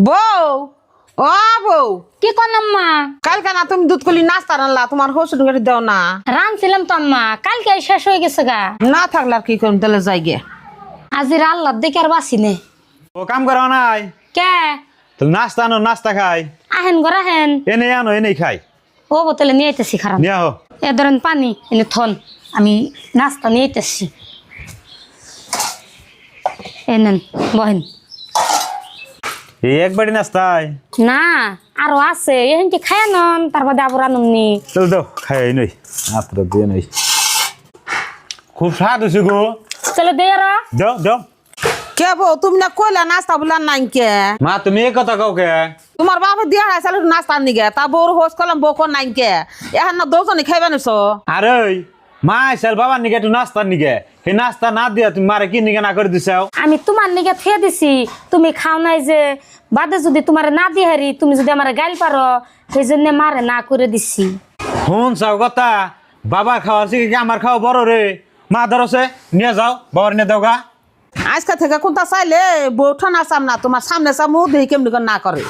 বউ ও বউ কি কোন আম্মা? কালকে না তুমি দুধ কলি নাস্তা রান্না তোমার হসুন করে দাও না রানছিলাম তো আম্মা, কালকে শেষ হয়ে গেছে গা। না থাকলে আর কি করুন তাহলে যাই গে আজি আল্লাহ দেখে আর বাসি নে। ও কাম করা নাই কে তো নাস্তা আনো নাস্তা খাই আহেন গড়া হেন এনে আনো এনেই খাই ও বোতলে নিয়ে আইতেছি খারাপ। নিয়ে আহ এ ধরেন পানি এনে থন, আমি নাস্তা নিয়ে আইতেছি। এ নেন বহেন। এই একবারই নাস্তায় না আরো আছে, এহেনটি খায় নন তারপর আবার আনুননি। চল দাও খাই নই মাত্র দিয়ে নই খুব স্বাদ হয়েছে গো। চলো দে আর দাও দাও কে বউ তুমি না কইলা নাস্তা বলা নাই কে মা তুমি এই কথা কাও কে তোমার বাবা দিয়া হাসালে নাস্তা নিগে তা বউর হোস কলাম বউ কোন নাই কে এখন না দোজনে খাইবা নিছো আরে মা আইসাল বাবার নিকে একটু নাস্তার নিকে সেই নাস্তা না দিয়া তুমি মারে কি নিকে না করে দিছাও। আমি তোমার নিকে থুয়ে দিছি, তুমি খাও নাই যে বাদে যদি তোমার না দি হারি তুমি যদি আমার গাইল পারো সেই জন্য মারে না করে দিছি। শুন চাও কথা বাবা খাওয়ার শিখে কি আমার খাওয়া বড় রে মা ধরছে নিয়ে যাও বাবার নিয়ে দাও গা। আজকে থেকে কোনটা চাইলে বউ ঠানা চাম না তোমার সামনে চামু দেখি কেমনি করে না করে